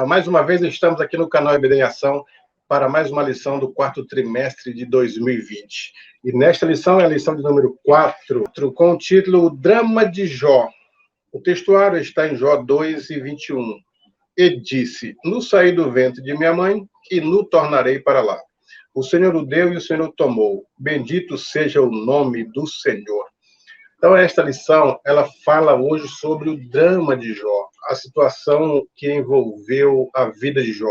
Olá, mais uma vez estamos aqui no canal EBD em Ação para mais uma lição do quarto trimestre de 2020. E nesta lição é a lição de número 4, com o título O Drama de Jó. O textuário está em Jó 2:21. E disse, no saí do ventre de minha mãe, e no tornarei para lá. O Senhor o deu e o Senhor o tomou. Bendito seja o nome do Senhor. Então, esta lição, ela fala hoje sobre o drama de Jó, a situação que envolveu a vida de Jó.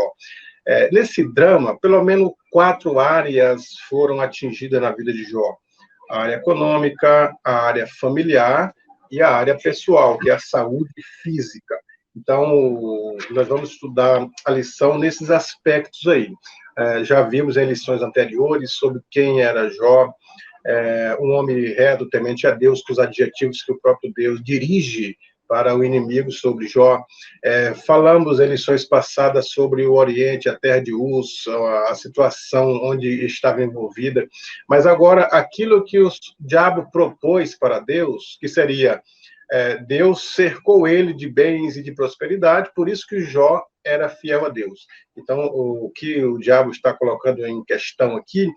Nesse drama, pelo menos 4 áreas foram atingidas na vida de Jó. A área econômica, a área familiar e a área pessoal, que é a saúde física. Então, nós vamos estudar a lição nesses aspectos aí. Já vimos em lições anteriores sobre quem era Jó, um homem reto, temente a Deus, com os adjetivos que o próprio Deus dirige para o inimigo sobre Jó. Falamos em lições passadas sobre o Oriente, a terra de Uz, a situação onde estava envolvida. Mas agora, aquilo que o diabo propôs para Deus, que seria Deus cercou ele de bens e de prosperidade, por isso que Jó era fiel a Deus. Então, o que o diabo está colocando em questão aqui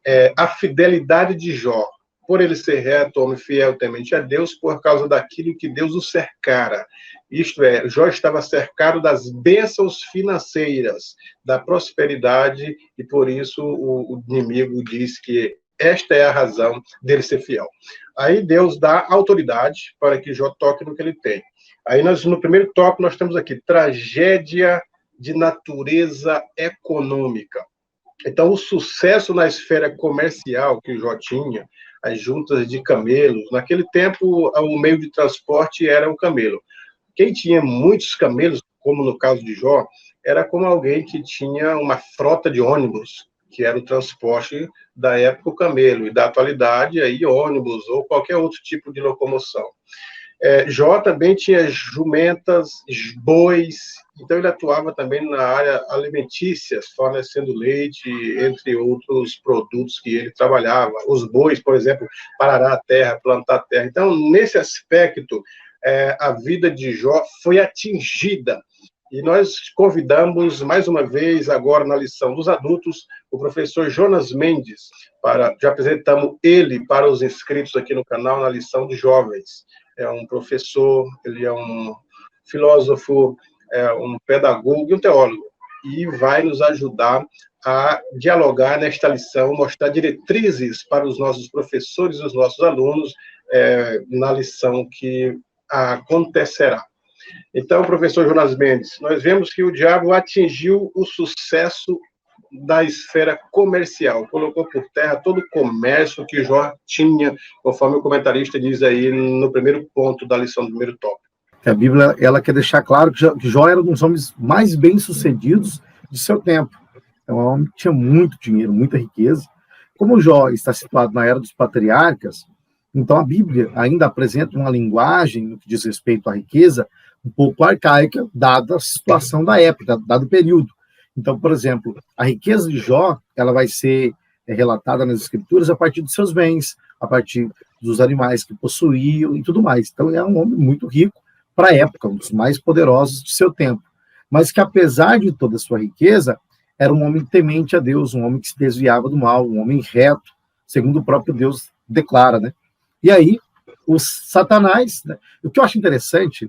é a fidelidade de Jó, por ele ser reto, homem fiel, temente a Deus, por causa daquilo que Deus o cercara. Isto é, Jó estava cercado das bênçãos financeiras, da prosperidade, e por isso o inimigo diz que esta é a razão dele ser fiel. Aí Deus dá autoridade para que Jó toque no que ele tem. Aí no primeiro tópico nós temos aqui, tragédia de natureza econômica. Então, o sucesso na esfera comercial que Jó tinha, as juntas de camelos, naquele tempo o meio de transporte era o camelo. Quem tinha muitos camelos, como no caso de Jó, era como alguém que tinha uma frota de ônibus, que era o transporte da época o camelo, e da atualidade aí ônibus ou qualquer outro tipo de locomoção. Jó também tinha jumentas, bois, então ele atuava também na área alimentícia, fornecendo leite, entre outros produtos que ele trabalhava. Os bois, por exemplo, parar a terra, plantar a terra. Então, nesse aspecto, a vida de Jó foi atingida. E nós convidamos, mais uma vez, agora na lição dos adultos, o professor Jonas Mendes, já apresentamos ele para os inscritos aqui no canal na lição de jovens. É um professor, ele é um filósofo, um pedagogo e um teólogo, e vai nos ajudar a dialogar nesta lição, mostrar diretrizes para os nossos professores e os nossos alunos na lição que acontecerá. Então, professor Jonas Mendes, nós vemos que o diabo atingiu o sucesso da esfera comercial, colocou por terra todo o comércio que Jó tinha, conforme o comentarista diz aí no primeiro ponto da lição do primeiro tópico. A Bíblia, ela quer deixar claro que Jó era um dos homens mais bem-sucedidos de seu tempo. É um homem que tinha muito dinheiro, muita riqueza. Como Jó está situado na era dos patriarcas, então a Bíblia ainda apresenta uma linguagem no que diz respeito à riqueza um pouco arcaica, dada a situação da época, dado o período. Então, por exemplo, a riqueza de Jó, ela vai ser relatada nas escrituras a partir dos seus bens, a partir dos animais que possuíam e tudo mais. Então, é um homem muito rico para a época, um dos mais poderosos de seu tempo. Mas que, apesar de toda a sua riqueza, era um homem temente a Deus, um homem que se desviava do mal, um homem reto, segundo o próprio Deus declara, né? E aí, o Satanás, né? O que eu acho interessante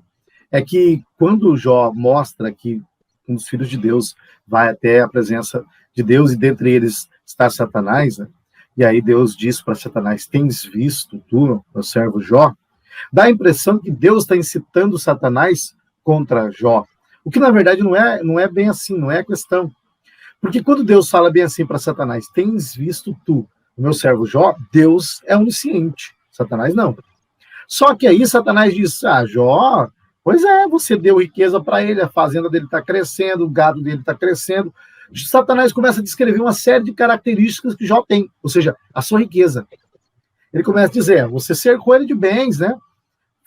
é que quando Jó mostra que um dos filhos de Deus vai até a presença de Deus e dentre eles está Satanás, né? E aí Deus diz para Satanás, tens visto tu, meu servo Jó? Dá a impressão que Deus está incitando Satanás contra Jó, o que na verdade não é bem assim, não é a questão. Porque quando Deus fala bem assim para Satanás, tens visto tu, o meu servo Jó, Deus é onisciente, Satanás não. Só que aí Satanás diz, Jó, pois você deu riqueza para ele, a fazenda dele está crescendo, o gado dele está crescendo. Satanás começa a descrever uma série de características que Jó tem, ou seja, a sua riqueza. Ele começa a dizer, você cercou ele de bens, né?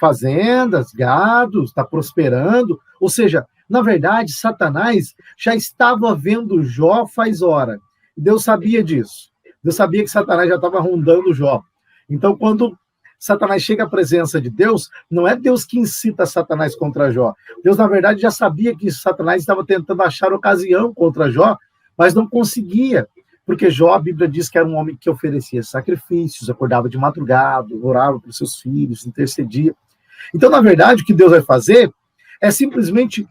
Fazendas, gado, está prosperando. Ou seja, na verdade, Satanás já estava vendo Jó faz hora. Deus sabia disso. Deus sabia que Satanás já estava rondando Jó. Então, quando Satanás chega à presença de Deus, não é Deus que incita Satanás contra Jó. Deus, na verdade, já sabia que Satanás estava tentando achar ocasião contra Jó, mas não conseguia. Porque Jó, a Bíblia diz que era um homem que oferecia sacrifícios, acordava de madrugada, orava para os seus filhos, intercedia. Então, na verdade, o que Deus vai fazer é simplesmente,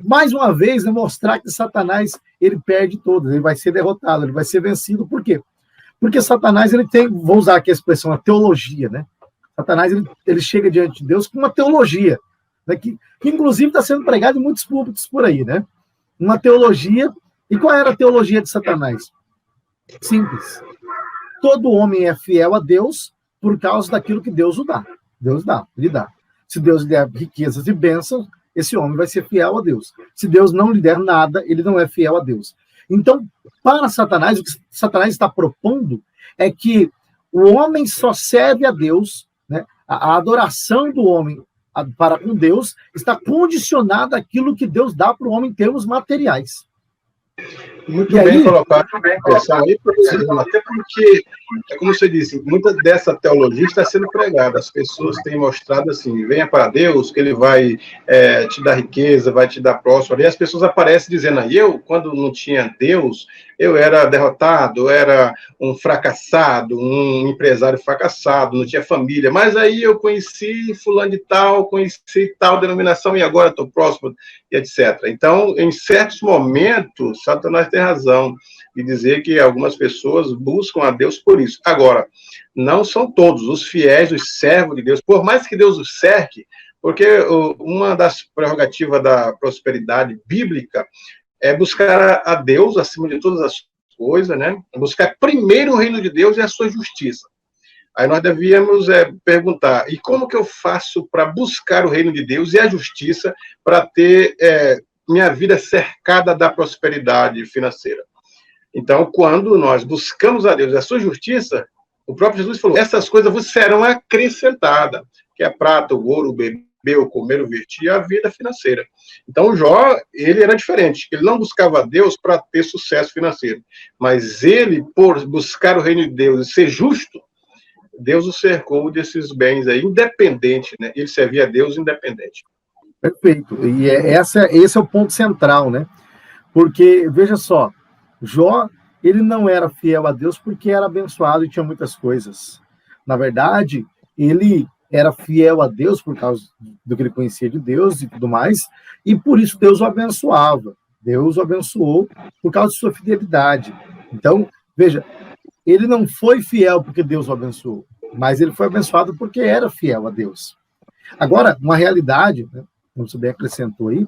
mais uma vez, mostrar que Satanás, ele perde todas, ele vai ser derrotado, ele vai ser vencido. Por quê? Porque Satanás, ele tem, vou usar aqui a expressão, a teologia, né? Satanás, ele chega diante de Deus com uma teologia, né? que inclusive está sendo pregada em muitos púlpitos por aí, né? Uma teologia. E qual era a teologia de Satanás? Simples. Todo homem é fiel a Deus por causa daquilo que Deus o dá. Deus dá, lhe dá. Se Deus lhe der riquezas e bênçãos, esse homem vai ser fiel a Deus. Se Deus não lhe der nada, ele não é fiel a Deus. Então, para Satanás, o que Satanás está propondo é que o homem só serve a Deus, né? A adoração do homem para com Deus está condicionada àquilo que Deus dá para o homem em termos materiais. Muito bem colocado, aí, até porque, como você disse, muita dessa teologia está sendo pregada. As pessoas têm mostrado assim, venha para Deus, que ele vai te dar riqueza, vai te dar próspero. E as pessoas aparecem dizendo, eu, quando não tinha Deus, eu era derrotado, eu era um fracassado, um empresário fracassado, não tinha família. Mas aí eu conheci fulano de tal, conheci tal denominação e agora estou próximo, e etc. Então, em certos momentos, Satanás tem razão de dizer que algumas pessoas buscam a Deus por isso. Agora, não são todos os fiéis, os servos de Deus, por mais que Deus os cerque, porque uma das prerrogativas da prosperidade bíblica é buscar a Deus acima de todas as coisas, né? Buscar primeiro o reino de Deus e a sua justiça. Aí nós devíamos perguntar, e como que eu faço para buscar o reino de Deus e a justiça para ter minha vida cercada da prosperidade financeira? Então, quando nós buscamos a Deus e a sua justiça, o próprio Jesus falou, essas coisas vos serão acrescentadas, que é a prata, o ouro, o beber, o comer, o vestir, a vida financeira. Então, o Jó, ele era diferente, ele não buscava a Deus para ter sucesso financeiro, mas ele, por buscar o reino de Deus e ser justo, Deus o cercou desses bens aí, independente, né? Ele servia a Deus independente. Perfeito. E esse é o ponto central, né? Porque, veja só, Jó, ele não era fiel a Deus porque era abençoado e tinha muitas coisas. Na verdade, ele era fiel a Deus por causa do que ele conhecia de Deus e tudo mais, e por isso Deus o abençoava. Deus o abençoou por causa de sua fidelidade. Então, veja, ele não foi fiel porque Deus o abençoou, mas ele foi abençoado porque era fiel a Deus. Agora, uma realidade, né, como você bem acrescentou aí,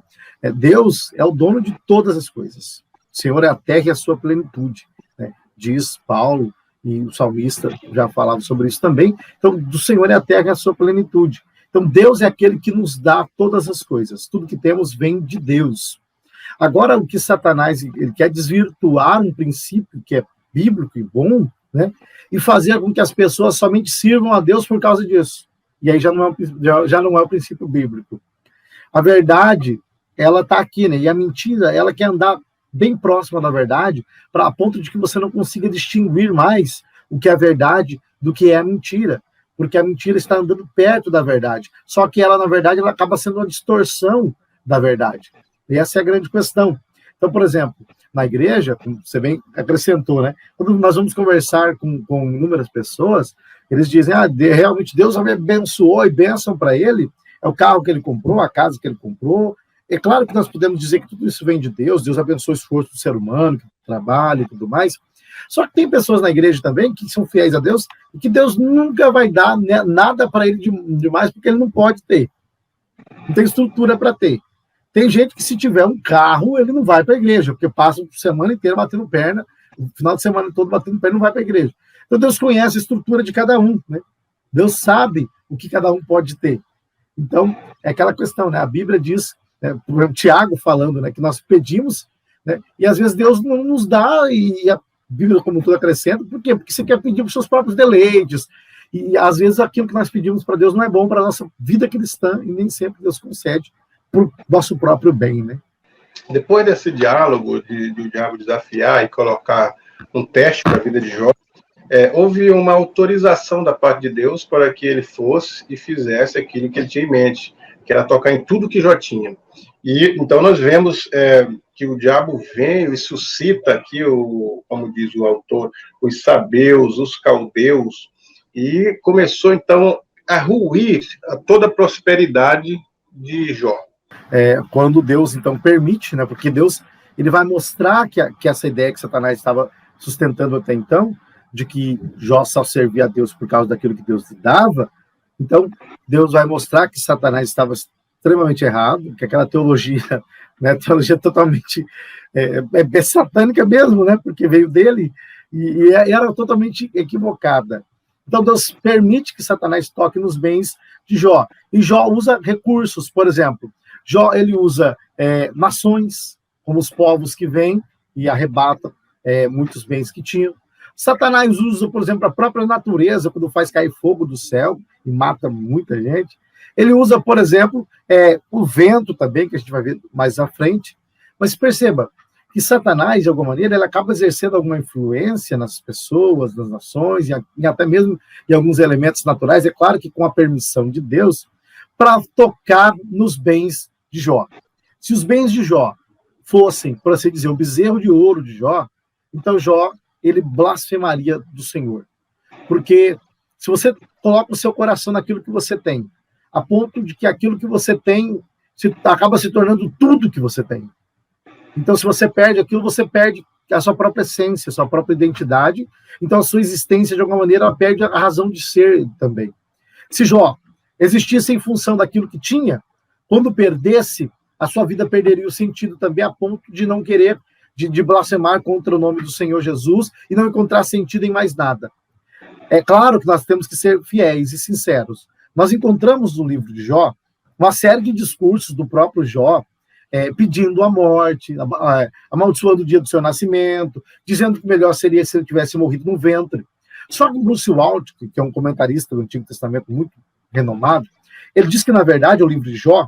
Deus é o dono de todas as coisas. O Senhor é a terra e a sua plenitude, né? Diz Paulo, e o salmista já falava sobre isso também. Então, do Senhor é a terra e a sua plenitude. Então, Deus é aquele que nos dá todas as coisas. Tudo que temos vem de Deus. Agora, o que Satanás, ele quer desvirtuar um princípio que é bíblico e bom, né? E fazer com que as pessoas somente sirvam a Deus por causa disso. E aí já não é o princípio bíblico. A verdade, ela está aqui, né? E a mentira, ela quer andar bem próxima da verdade, a ponto de que você não consiga distinguir mais o que é a verdade do que é a mentira. Porque a mentira está andando perto da verdade. Só que ela, na verdade, ela acaba sendo uma distorção da verdade. E essa é a grande questão. Então, por exemplo, na igreja, como você bem acrescentou, né? Quando nós vamos conversar com inúmeras pessoas, eles dizem, realmente Deus abençoou e bênção para ele, é o carro que ele comprou, a casa que ele comprou. É claro que nós podemos dizer que tudo isso vem de Deus, Deus abençoa o esforço do ser humano, que trabalha e tudo mais. Só que tem pessoas na igreja também que são fiéis a Deus e que Deus nunca vai dar nada para ele demais, porque ele não pode ter. Não tem estrutura para ter. Tem gente que, se tiver um carro, ele não vai para a igreja, porque passa a semana inteira batendo perna, o final de semana todo batendo perna, não vai para a igreja. Então, Deus conhece a estrutura de cada um, né? Deus sabe o que cada um pode ter. Então, é aquela questão, né? A Bíblia diz, né, o Tiago falando, né, que nós pedimos, né, e às vezes Deus não nos dá, e a Bíblia, como tudo, acrescenta. Por quê? Porque você quer pedir para os seus próprios deleites, e às vezes aquilo que nós pedimos para Deus não é bom para a nossa vida cristã, e nem sempre Deus concede por nosso próprio bem, né? Depois desse diálogo, de o diabo desafiar e colocar um teste para a vida de Jó, houve uma autorização da parte de Deus para que ele fosse e fizesse aquilo que ele tinha em mente, que era tocar em tudo que Jó tinha. E então nós vemos que o diabo veio e suscita aqui, como diz o autor, os sabeus, os caldeus, e começou então a ruir toda a prosperidade de Jó. Quando Deus então permite, né? Porque Deus ele vai mostrar que essa ideia que Satanás estava sustentando até então, de que Jó só servia a Deus por causa daquilo que Deus lhe dava, então Deus vai mostrar que Satanás estava extremamente errado, que aquela teologia, né, teologia totalmente satânica mesmo, né, porque veio dele, e era totalmente equivocada. Então Deus permite que Satanás toque nos bens de Jó, e Jó usa recursos, por exemplo, Jó ele usa nações, como os povos que vêm e arrebatam muitos bens que tinham. Satanás usa, por exemplo, a própria natureza, quando faz cair fogo do céu e mata muita gente. Ele usa, por exemplo, o vento também, que a gente vai ver mais à frente. Mas perceba que Satanás, de alguma maneira, ele acaba exercendo alguma influência nas pessoas, nas nações, e até mesmo em alguns elementos naturais, é claro que com a permissão de Deus, para tocar nos bens de Jó. Se os bens de Jó fossem, por assim dizer, o bezerro de ouro de Jó, então Jó, ele blasfemaria do Senhor. Porque se você coloca o seu coração naquilo que você tem, a ponto de que aquilo que você tem acaba se tornando tudo que você tem. Então, se você perde aquilo, você perde a sua própria essência, a sua própria identidade. Então, a sua existência, de alguma maneira, ela perde a razão de ser também. Se Jó existisse em função daquilo que tinha, quando perdesse, a sua vida perderia o sentido também, a ponto de não querer, de blasfemar contra o nome do Senhor Jesus e não encontrar sentido em mais nada. É claro que nós temos que ser fiéis e sinceros. Nós encontramos no livro de Jó uma série de discursos do próprio Jó pedindo a morte, amaldiçoando o dia do seu nascimento, dizendo que melhor seria se ele tivesse morrido no ventre. Só que Bruce Waltke, que é um comentarista do Antigo Testamento muito renomado, ele diz que, na verdade, o livro de Jó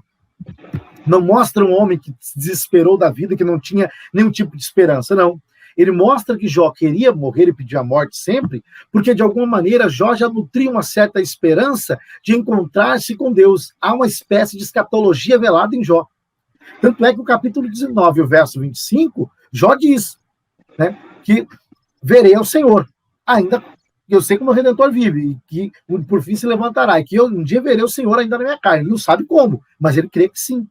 não mostra um homem que se desesperou da vida, que não tinha nenhum tipo de esperança, não. Ele mostra que Jó queria morrer e pedir a morte sempre, porque, de alguma maneira, Jó já nutria uma certa esperança de encontrar-se com Deus. Há uma espécie de escatologia velada em Jó. Tanto é que o capítulo 19, o verso 25, Jó diz, né, que verei ao Senhor, ainda que eu sei que o meu Redentor vive, e que por fim se levantará, e que eu um dia verei o Senhor ainda na minha carne. Ele não sabe como, mas ele crê que sim.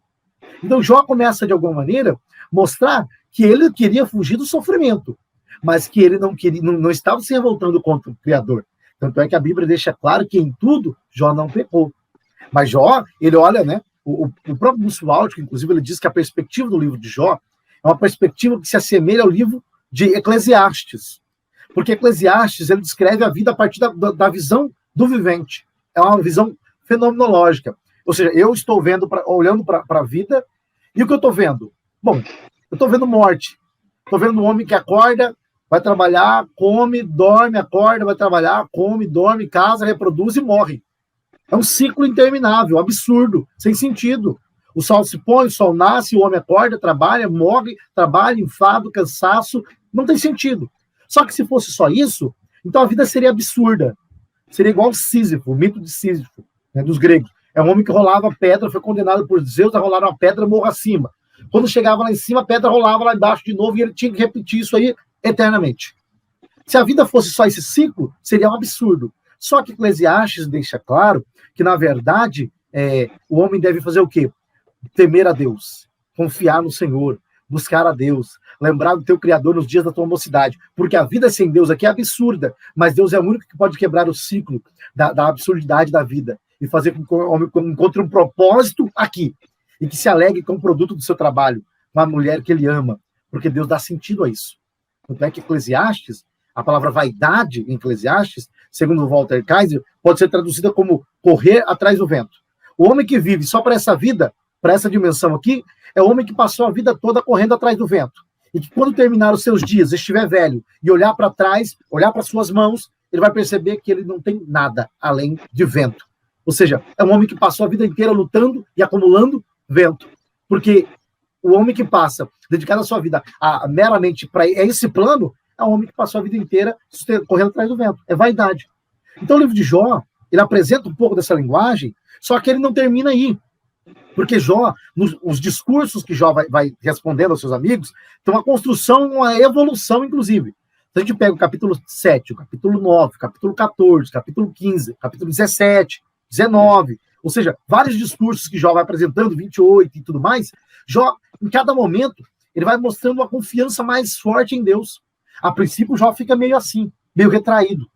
Então Jó começa, de alguma maneira, mostrar que ele queria fugir do sofrimento, mas que ele não estava se revoltando contra o Criador. Tanto é que a Bíblia deixa claro que em tudo Jó não pecou. Mas Jó, ele olha, né? O próprio Bruce Waltke, inclusive, ele diz que a perspectiva do livro de Jó é uma perspectiva que se assemelha ao livro de Eclesiastes. Porque Eclesiastes, ele descreve a vida a partir da visão do vivente. É uma visão fenomenológica. Ou seja, eu estou olhando para a vida, e o que eu estou vendo? Bom, eu estou vendo morte. Estou vendo um homem que acorda, vai trabalhar, come, dorme, acorda, vai trabalhar, come, dorme, casa, reproduz e morre. É um ciclo interminável, absurdo, sem sentido. O sol se põe, o sol nasce, o homem acorda, trabalha, morre, trabalha, enfado, cansaço, não tem sentido. Só que se fosse só isso, então a vida seria absurda. Seria igual Sísifo, o mito de Sísifo, né, dos gregos. É um homem que rolava pedra, foi condenado por Zeus a rolar uma pedra morro acima. Quando chegava lá em cima, a pedra rolava lá embaixo de novo e ele tinha que repetir isso aí eternamente. Se a vida fosse só esse ciclo, seria um absurdo. Só que Eclesiastes deixa claro que, na verdade, o homem deve fazer o quê? Temer a Deus, confiar no Senhor, buscar a Deus, lembrar do teu Criador nos dias da tua mocidade, porque a vida sem Deus aqui é absurda, mas Deus é o único que pode quebrar o ciclo da absurdidade da vida e fazer com que o homem encontre um propósito aqui e que se alegre com o produto do seu trabalho, com a mulher que ele ama, porque Deus dá sentido a isso. Tanto é que Eclesiastes, a palavra vaidade em Eclesiastes, segundo Walter Kaiser, pode ser traduzida como correr atrás do vento. O homem que vive só para essa vida, para essa dimensão aqui, é o homem que passou a vida toda correndo atrás do vento. E que quando terminar os seus dias, estiver velho, e olhar para trás, olhar para suas mãos, ele vai perceber que ele não tem nada além de vento. Ou seja, é um homem que passou a vida inteira lutando e acumulando vento. Porque o homem que passa, dedicado a sua vida meramente para esse plano, é um homem que passou a vida inteira correndo atrás do vento. É vaidade. Então o livro de Jó, ele apresenta um pouco dessa linguagem, só que ele não termina aí. Porque Jó, os discursos que Jó vai respondendo aos seus amigos, tem uma construção, uma evolução, inclusive. Se a gente pega o capítulo 7, o capítulo 9, o capítulo 14, o capítulo 15, o capítulo 17, 19, ou seja, vários discursos que Jó vai apresentando, 28 e tudo mais, Jó, em cada momento, ele vai mostrando uma confiança mais forte em Deus. A princípio, Jó fica meio assim, meio retraído.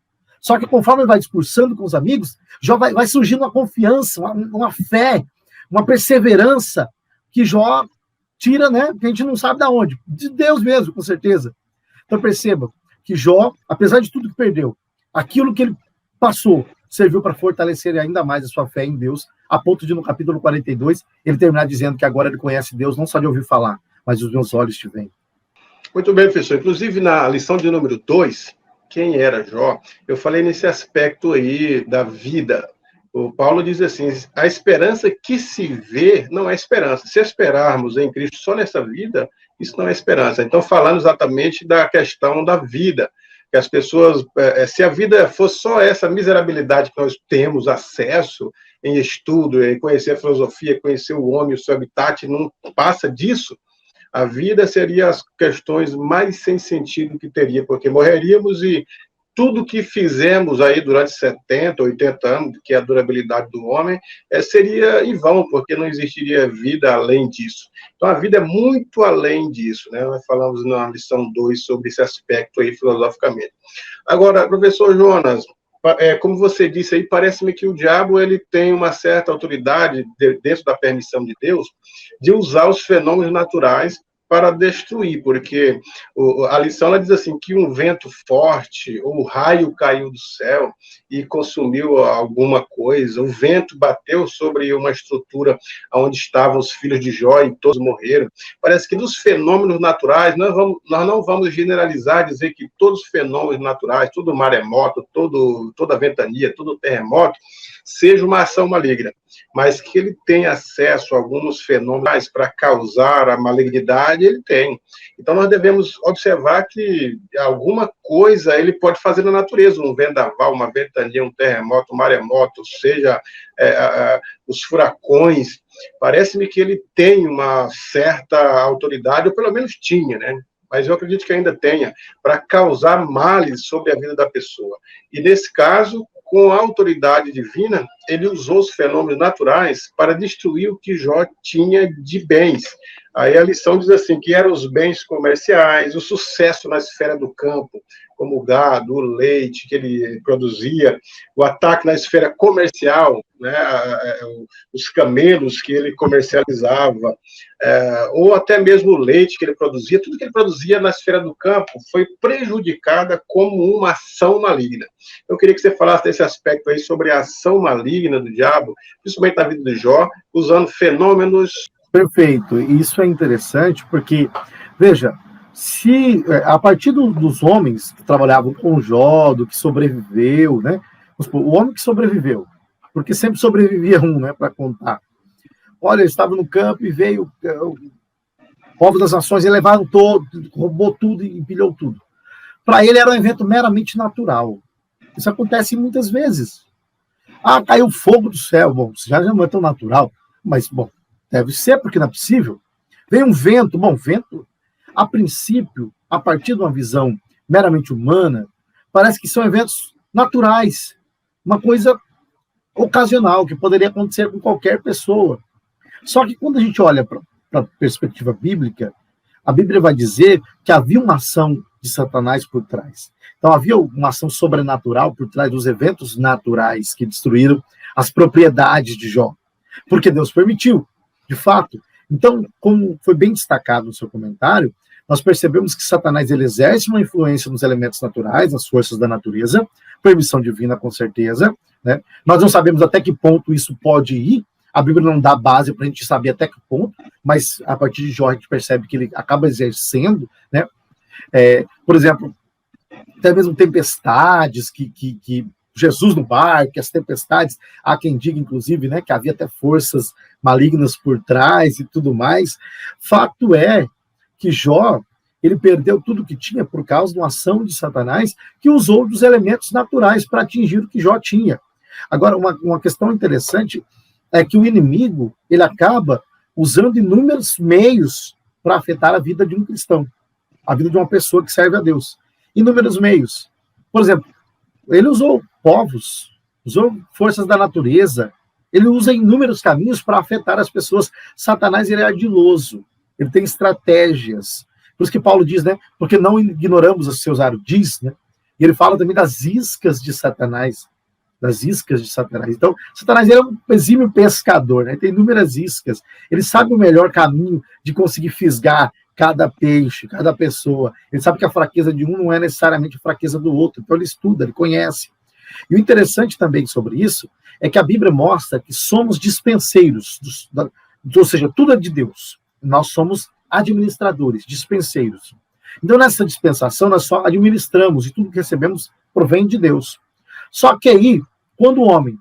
Só que conforme ele vai discursando com os amigos, Jó vai surgindo uma confiança, uma fé, uma perseverança que Jó tira, né? Que a gente não sabe de onde. De Deus mesmo, com certeza. Então perceba que Jó, apesar de tudo que perdeu, aquilo que ele passou serviu para fortalecer ainda mais a sua fé em Deus, a ponto de no capítulo 42 ele terminar dizendo que agora ele conhece Deus não só de ouvir falar, mas os meus olhos te veem. Muito bem, professor. Inclusive, na lição de número 2, quem era Jó, eu falei nesse aspecto aí da vida. O Paulo diz assim, a esperança que se vê não é esperança. Se esperarmos em Cristo só nessa vida, isso não é esperança. Então, falando exatamente da questão da vida, que as pessoas, se a vida fosse só essa miserabilidade que nós temos acesso em estudo, em conhecer a filosofia, conhecer o homem, o seu habitat, não passa disso, a vida seria as questões mais sem sentido que teria, porque morreríamos e tudo que fizemos aí durante 70, 80 anos, que é a durabilidade do homem, seria em vão, porque não existiria vida além disso. Então, a vida é muito além disso, né? Nós falamos na lição 2 sobre esse aspecto aí, filosoficamente. Agora, professor Jonas, como você disse aí, parece-me que o diabo ele tem uma certa autoridade, dentro da permissão de Deus, de usar os fenômenos naturais para destruir, porque a lição ela diz assim, que um vento forte, ou um raio caiu do céu e consumiu alguma coisa, o vento bateu sobre uma estrutura onde estavam os filhos de Jó e todos morreram. Parece que dos fenômenos naturais, nós não vamos generalizar, dizer que todos os fenômenos naturais, todo maremoto, toda ventania, todo terremoto, seja uma ação maligna, mas que ele tem acesso a alguns fenômenos para causar a malignidade, ele tem. Então, nós devemos observar que alguma coisa ele pode fazer na natureza, um vendaval, uma ventania, um terremoto, um maremoto, seja os furacões. Parece-me que ele tem uma certa autoridade, ou pelo menos tinha, né? Mas eu acredito que ainda tenha, para causar males sobre a vida da pessoa. E, nesse caso, com a autoridade divina, ele usou os fenômenos naturais para destruir o que Jó tinha de bens. Aí a lição diz assim, que eram os bens comerciais, o sucesso na esfera do campo, como o gado, o leite que ele produzia, o ataque na esfera comercial, né, os camelos que ele comercializava, ou até mesmo o leite que ele produzia, tudo que ele produzia na esfera do campo foi prejudicada como uma ação maligna. Eu queria que você falasse desse aspecto aí sobre a ação maligna do diabo, principalmente na vida de Jó, usando fenômenos... Perfeito, isso é interessante porque, veja, se a partir dos homens que trabalhavam com Jó, do que sobreviveu, né? O homem que sobreviveu, porque sempre sobrevivia um, né, para contar. Olha, ele estava no campo e veio o povo das nações, e levaram todo, roubou tudo e empilhou tudo. Para ele era um evento meramente natural. Isso acontece muitas vezes. Ah, caiu fogo do céu. Bom, já não é tão natural, mas, bom, deve ser, porque não é possível. Vem um vento. Bom, vento, a princípio, a partir de uma visão meramente humana, parece que são eventos naturais. Uma coisa ocasional, que poderia acontecer com qualquer pessoa. Só que quando a gente olha para a perspectiva bíblica, a Bíblia vai dizer que havia uma ação de Satanás por trás. Então havia uma ação sobrenatural por trás dos eventos naturais que destruíram as propriedades de Jó. Porque Deus permitiu, de fato. Então, como foi bem destacado no seu comentário, nós percebemos que Satanás ele exerce uma influência nos elementos naturais, nas forças da natureza, permissão divina com certeza, né? Nós não sabemos até que ponto isso pode ir, a Bíblia não dá base para a gente saber até que ponto, mas a partir de Jó a gente percebe que ele acaba exercendo, né? Por exemplo, até mesmo tempestades que Jesus no barco, as tempestades, há quem diga, inclusive, né, que havia até forças malignas por trás e tudo mais. Fato é que Jó, Ele perdeu tudo que tinha por causa de uma ação de Satanás que usou dos elementos naturais para atingir o que Jó tinha. Agora, uma questão interessante é que o inimigo, ele acaba usando inúmeros meios para afetar a vida de um cristão, a vida de uma pessoa que serve a Deus. Inúmeros meios. Por exemplo, ele usou povos, usou forças da natureza, ele usa inúmeros caminhos para afetar as pessoas. Satanás, ele é ardiloso, ele tem estratégias. Por isso que Paulo diz, né? Porque não ignoramos os seus ardis, né? E ele fala também das iscas de Satanás. Das iscas de Satanás. Então, Satanás, ele é um exímio pescador, né? Ele tem inúmeras iscas. Ele sabe o melhor caminho de conseguir fisgar cada peixe, cada pessoa. Ele sabe que a fraqueza de um não é necessariamente a fraqueza do outro. Então, ele estuda, ele conhece. E o interessante também sobre isso é que a Bíblia mostra que somos dispenseiros, ou seja, tudo é de Deus. Nós somos administradores, dispenseiros. Então, nessa dispensação, nós só administramos e tudo que recebemos provém de Deus. Só que aí, quando o homem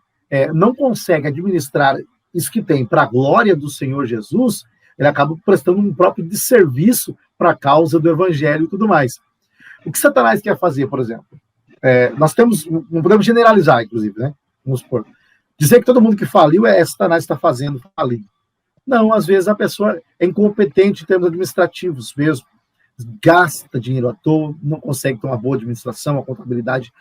não consegue administrar isso que tem para a glória do Senhor Jesus, ele acaba prestando um próprio desserviço para a causa do evangelho e tudo mais. O que Satanás quer fazer, por exemplo? Nós temos, não podemos generalizar, inclusive, né? Vamos supor. Dizer que todo mundo que faliu Satanás está fazendo falir. Não, às vezes a pessoa é incompetente em termos administrativos mesmo, gasta dinheiro à toa, não consegue ter uma boa administração, uma contabilidade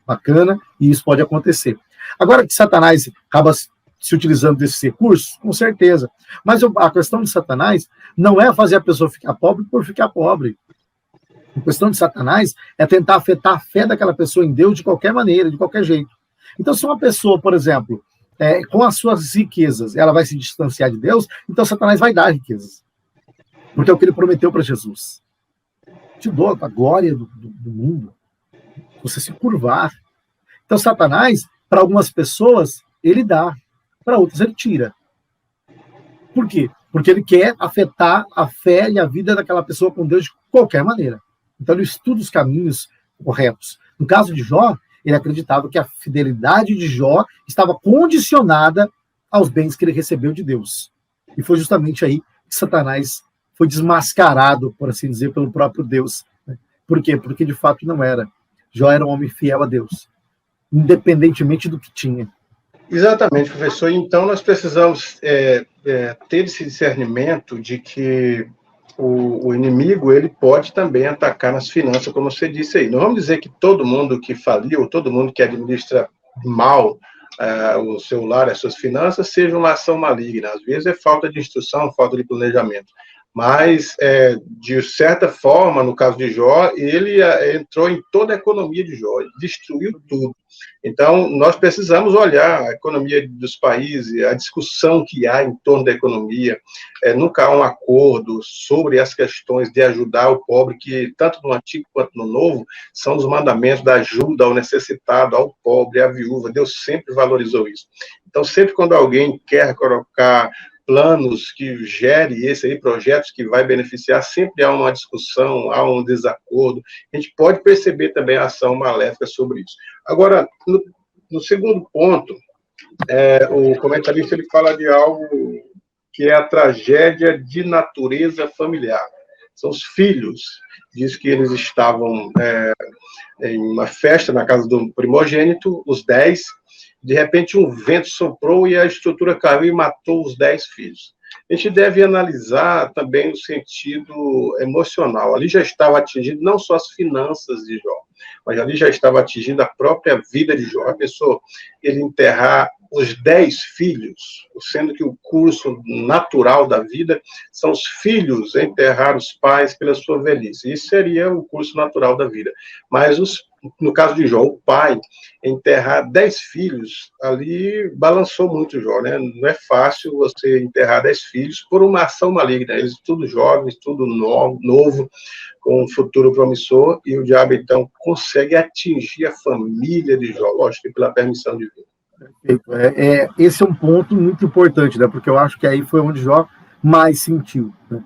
bacana, e isso pode acontecer. Agora que Satanás acaba se utilizando desses recursos, com certeza. Mas a questão de Satanás não é fazer a pessoa ficar pobre por ficar pobre. A questão de Satanás é tentar afetar a fé daquela pessoa em Deus de qualquer maneira, de qualquer jeito. Então, se uma pessoa, por exemplo, com as suas riquezas, ela vai se distanciar de Deus, então Satanás vai dar riquezas. Porque é o que ele prometeu para Jesus. Te dou a glória do mundo. Você se curvar. Então, Satanás, para algumas pessoas, ele dá. Para outras, ele tira. Por quê? Porque ele quer afetar a fé e a vida daquela pessoa com Deus de qualquer maneira. Então, ele estuda os caminhos corretos. No caso de Jó, ele acreditava que a fidelidade de Jó estava condicionada aos bens que ele recebeu de Deus. E foi justamente aí que Satanás foi desmascarado, por assim dizer, pelo próprio Deus. Por quê? Porque de fato não era. Jó era um homem fiel a Deus, independentemente do que tinha. Exatamente, professor. Então, nós precisamos ter esse discernimento de que o inimigo, ele pode também atacar nas finanças, como você disse aí. Não vamos dizer que todo mundo que faliu, todo mundo que administra mal o seu lar, as suas finanças, seja uma ação maligna. Às vezes é falta de instrução, falta de planejamento. Mas, de certa forma, no caso de Jó, ele entrou em toda a economia de Jó, destruiu tudo. Então, nós precisamos olhar a economia dos países, a discussão que há em torno da economia. Nunca há um acordo sobre as questões de ajudar o pobre, que tanto no Antigo quanto no Novo, são os mandamentos da ajuda ao necessitado, ao pobre, à viúva. Deus sempre valorizou isso. Então, sempre quando alguém quer colocar planos que gere projetos que vai beneficiar, sempre há uma discussão, há um desacordo. A gente pode perceber também a ação maléfica sobre isso. Agora, no segundo ponto, o comentarista ele fala de algo que é a tragédia de natureza familiar. São os filhos. Diz que eles estavam em uma festa na casa do primogênito, os 10. De repente, um vento soprou e a estrutura caiu e matou os 10 filhos. A gente deve analisar também o sentido emocional. Ali já estava atingido não só as finanças de Jó, mas ali já estava atingindo a própria vida de Jó. A pessoa, ele enterrar os 10 filhos, sendo que o curso natural da vida são os filhos enterrar os pais pela sua velhice. Isso seria o curso natural da vida. Mas no caso de Jó, o pai enterrar 10 filhos, ali balançou muito Jó, né? Não é fácil você enterrar 10 filhos por uma ação maligna. Eles tudo jovens, tudo novo, com um futuro promissor, e o diabo, então, consegue atingir a família de Jó, lógico que pela permissão divina. Esse é um ponto muito importante, né? Porque eu acho que aí foi onde Jó mais sentiu, né?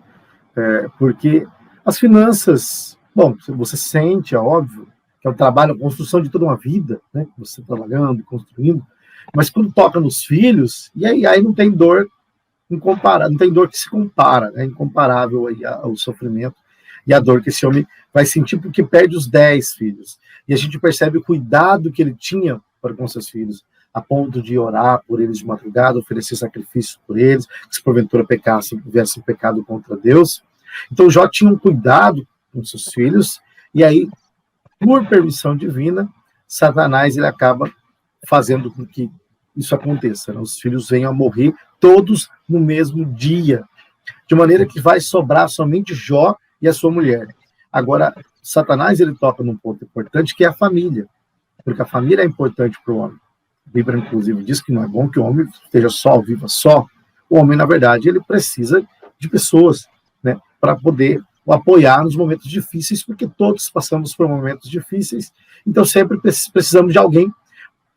Porque as finanças, bom, você sente, é óbvio, que é o trabalho, a construção de toda uma vida, né? Você trabalhando, construindo, mas quando toca nos filhos, e aí não tem dor incomparável, não tem dor que se compara, é incomparável aí ao sofrimento. e a dor que esse homem vai sentir porque perde os 10 filhos. E a gente percebe o cuidado que ele tinha para com seus filhos, a ponto de orar por eles de madrugada, oferecer sacrifícios por eles, que se porventura pecassem, tivessem pecado contra Deus. Então Jó tinha um cuidado com seus filhos, e aí, por permissão divina, Satanás ele acaba fazendo com que isso aconteça, né? Os filhos venham a morrer todos no mesmo dia, de maneira que vai sobrar somente Jó e a sua mulher. Agora, Satanás ele toca num ponto importante, que é a família, porque a família é importante para o homem. A Bíblia, inclusive, diz que não é bom que o homem esteja só, viva só. O homem, na verdade, ele precisa de pessoas, né, para poder o apoiar nos momentos difíceis, porque todos passamos por momentos difíceis, então sempre precisamos de alguém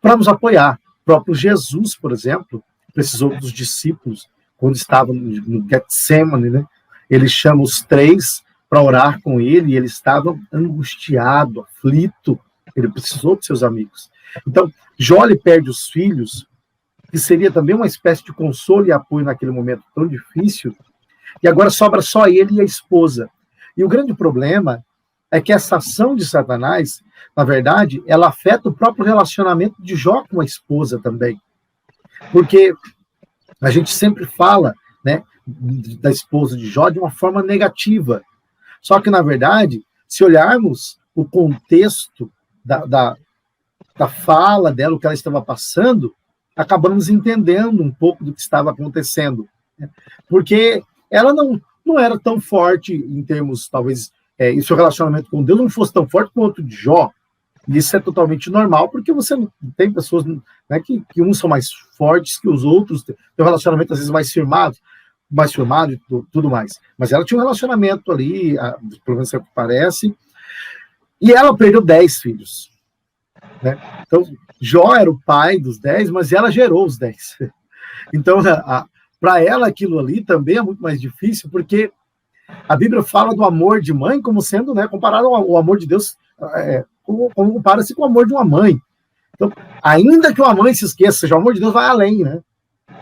para nos apoiar. O próprio Jesus, por exemplo, precisou dos discípulos, quando estava no Getsemane, né? Ele chama os 3 para orar com ele, e ele estava angustiado, aflito, ele precisou de seus amigos. Então, Jó ele perde os filhos, que seria também uma espécie de consolo e apoio naquele momento tão difícil, e agora sobra só ele e a esposa. E o grande problema é que essa ação de Satanás, na verdade, ela afeta o próprio relacionamento de Jó com a esposa também. Porque a gente sempre fala, né, da esposa de Jó de uma forma negativa. Só que, na verdade, se olharmos o contexto da fala dela, o que ela estava passando, acabamos entendendo um pouco do que estava acontecendo. Né? Porque ela não era tão forte em termos, talvez, e seu relacionamento com Deus não fosse tão forte quanto o de Jó. E isso é totalmente normal, porque você tem pessoas, né, que uns são mais fortes que os outros, tem um relacionamento às vezes mais firmado e tudo mais. Mas ela tinha um relacionamento ali, pelo menos é o que parece, e ela perdeu 10 filhos. Né? Então, Jó era o pai dos 10, mas ela gerou os 10. Então, para ela aquilo ali também é muito mais difícil, porque a Bíblia fala do amor de mãe como sendo, né, comparado ao amor de Deus, como compara-se com o amor de uma mãe. Então, ainda que uma mãe se esqueça, seja, o amor de Deus vai além, né?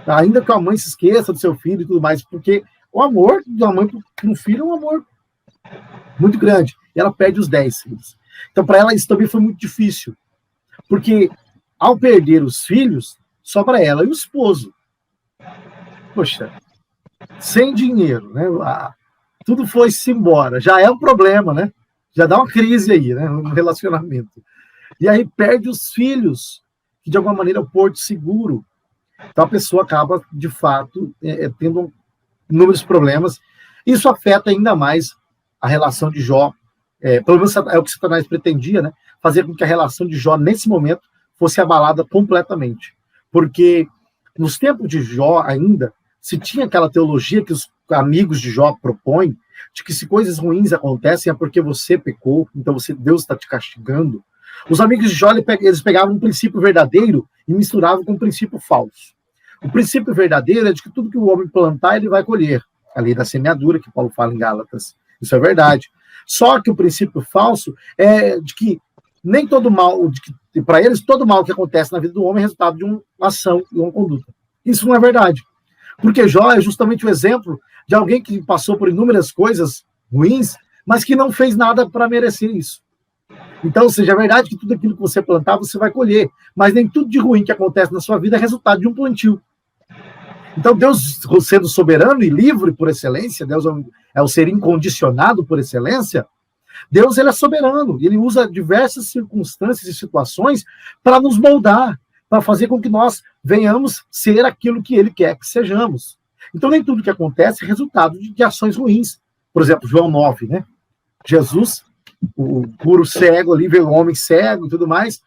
Ainda que uma mãe se esqueça do seu filho e tudo mais, porque o amor de uma mãe para um filho é um amor muito grande. E ela perde os 10 filhos. Então, para ela, isso também foi muito difícil. Porque, ao perder os filhos, só para ela e o esposo. Poxa, sem dinheiro, né? Tudo foi-se embora. Já é um problema, né? Já dá uma crise aí, né? No relacionamento. E aí perde os filhos, que de alguma maneira é o porto seguro. Então a pessoa acaba, de fato, tendo inúmeros problemas. Isso afeta ainda mais a relação de Jó. Pelo menos é o que Satanás pretendia, né? Fazer com que a relação de Jó, nesse momento, fosse abalada completamente. Porque nos tempos de Jó ainda, se tinha aquela teologia que os amigos de Jó propõem, de que se coisas ruins acontecem é porque você pecou, então Deus está te castigando. Os amigos de Jó, eles pegavam um princípio verdadeiro e misturavam com um princípio falso. O princípio verdadeiro é de que tudo que o homem plantar, ele vai colher. A lei da semeadura, que Paulo fala em Gálatas. Isso é verdade. Só que o princípio falso é de que nem todo mal, para eles, todo mal que acontece na vida do homem é resultado de uma ação e uma conduta. Isso não é verdade. Porque Jó é justamente o exemplo de alguém que passou por inúmeras coisas ruins, mas que não fez nada para merecer isso. Então, ou seja, é verdade que tudo aquilo que você plantar, você vai colher, mas nem tudo de ruim que acontece na sua vida é resultado de um plantio. Então, Deus, sendo soberano e livre por excelência, Deus é o ser incondicionado por excelência, Deus ele é soberano, ele usa diversas circunstâncias e situações para nos moldar, para fazer com que nós venhamos ser aquilo que ele quer que sejamos. Então, nem tudo que acontece é resultado de ações ruins. Por exemplo, João 9, né? Jesus, o puro cego ali, vê o homem cego e tudo mais,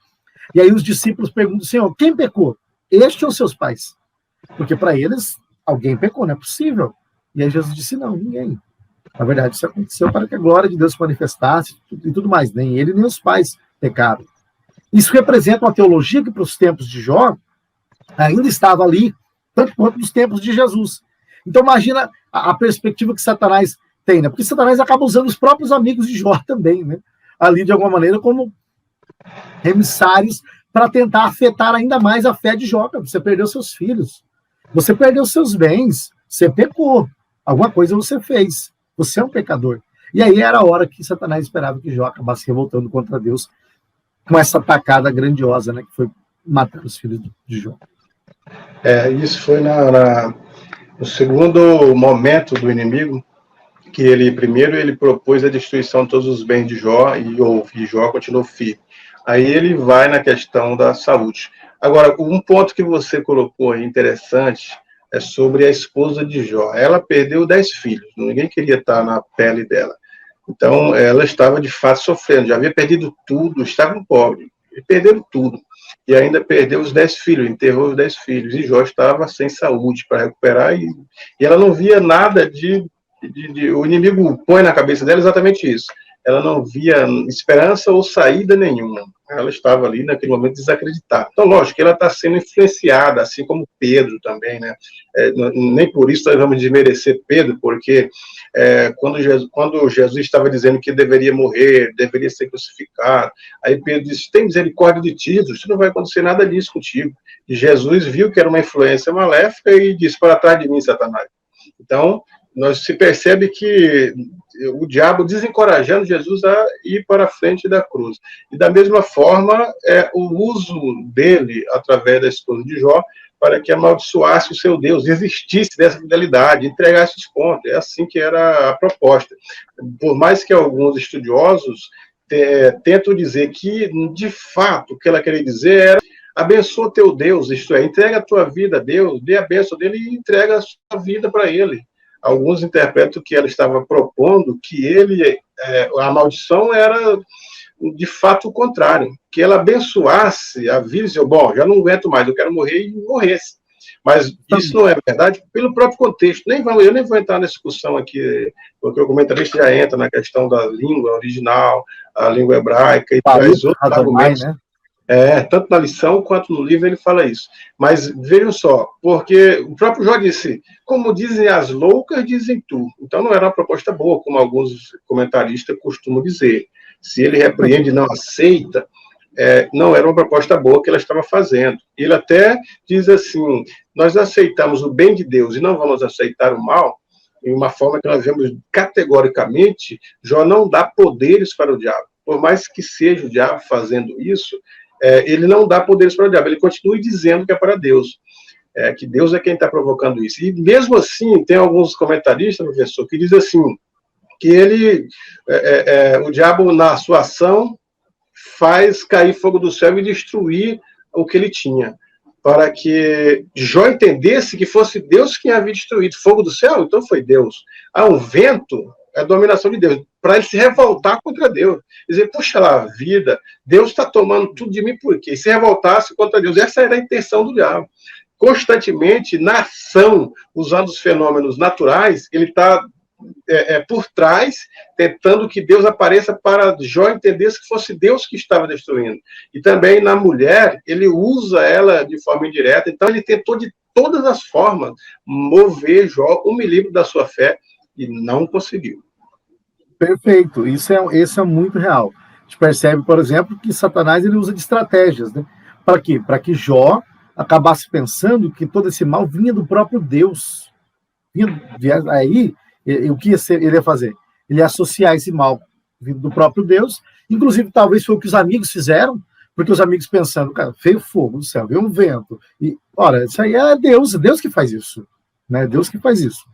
e aí os discípulos perguntam, Senhor, quem pecou? Este ou seus pais? Porque para eles, alguém pecou, não é possível. E aí Jesus disse, não, ninguém. Na verdade, isso aconteceu para que a glória de Deus se manifestasse e tudo mais. Nem ele, nem os pais pecaram. Isso representa uma teologia que para os tempos de Jó ainda estava ali, tanto quanto nos tempos de Jesus. Então imagina a perspectiva que Satanás tem, né? Porque Satanás acaba usando os próprios amigos de Jó também, né? Ali de alguma maneira como emissários para tentar afetar ainda mais a fé de Jó. Você perdeu seus filhos, você perdeu seus bens, você pecou, alguma coisa você fez, você é um pecador. E aí era a hora que Satanás esperava que Jó acabasse revoltando contra Deus com essa atacada grandiosa, né, que foi matar os filhos de Jó. Isso foi no segundo momento do inimigo, que ele propôs a destruição de todos os bens de Jó, e Jó continuou firme. Aí ele vai na questão da saúde. Agora, um ponto que você colocou aí interessante é sobre a esposa de Jó. Ela perdeu 10 filhos, ninguém queria estar na pele dela. Então, ela estava de fato sofrendo, já havia perdido tudo, estava pobre, e perderam tudo. E ainda perdeu os 10 filhos, enterrou os 10 filhos, e Jó estava sem saúde para recuperar, e ela não via nada o inimigo põe na cabeça dela exatamente isso. Ela não via esperança ou saída nenhuma. Ela estava ali, naquele momento, desacreditada. Então, lógico que ela está sendo influenciada, assim como Pedro também, né? Nem por isso nós vamos desmerecer Pedro, porque quando Jesus estava dizendo que deveria morrer, deveria ser crucificado, aí Pedro disse, tem misericórdia de ti, Jesus, não vai acontecer nada disso contigo. E Jesus viu que era uma influência maléfica e disse, para trás de mim, Satanás. Então, nós se percebe que o diabo desencorajando Jesus a ir para a frente da cruz. E da mesma forma, o uso dele, através da esposa de Jó, para que amaldiçoasse o seu Deus, desistisse dessa fidelidade, entregasse os pontos. É assim que era a proposta. Por mais que alguns estudiosos tentam dizer que, de fato, o que ela queria dizer era abençoa teu Deus, isto é, entrega a tua vida a Deus, dê a bênção dele e entrega a sua vida para ele. Alguns interpretam que ela estava propondo que a maldição era, de fato, o contrário, que ela abençoasse a vida e dizia, bom, já não aguento mais, eu quero morrer, e morresse. Mas isso não é verdade pelo próprio contexto. Eu nem vou entrar nessa discussão aqui, porque o comentarista já entra na questão da língua original, a língua hebraica, e traz outros argumentos. Né? Tanto na lição quanto no livro ele fala isso. Mas vejam só, porque o próprio Jó disse, como dizem as loucas, dizem tu. Então não era uma proposta boa, como alguns comentaristas costumam dizer. Se ele repreende e não aceita, não era uma proposta boa que ela estava fazendo. Ele até diz assim, nós aceitamos o bem de Deus e não vamos aceitar o mal, em uma forma que nós vemos categoricamente, Jó não dá poderes para o diabo. Por mais que seja o diabo fazendo isso, ele não dá poderes para o diabo, ele continua dizendo que é para Deus, que Deus é quem está provocando isso. E mesmo assim, tem alguns comentaristas, professor, que dizem assim, que o diabo, na sua ação, faz cair fogo do céu e destruir o que ele tinha, para que Jó entendesse que fosse Deus quem havia destruído fogo do céu, então foi Deus. Um vento é a dominação de Deus, para ele se revoltar contra Deus. Dizer, puxa lá, vida, Deus está tomando tudo de mim por quê? E se revoltasse contra Deus. Essa era a intenção do diabo. Constantemente, na ação, usando os fenômenos naturais, ele está por trás, tentando que Deus apareça para Jó entender que fosse Deus que estava destruindo. E também na mulher, ele usa ela de forma indireta, então ele tentou de todas as formas mover Jó um milímetro da sua fé e não conseguiu. Perfeito, isso é muito real. A gente percebe, por exemplo, que Satanás ele usa de estratégias, né? Para quê? Para que Jó acabasse pensando que todo esse mal vinha do próprio Deus. Aí, o que ele ia fazer? Ele ia associar esse mal vindo do próprio Deus, inclusive talvez foi o que os amigos fizeram, porque os amigos pensando, cara, veio fogo do céu, veio um vento, e, ora, isso aí é Deus que faz isso, né? Deus que faz isso.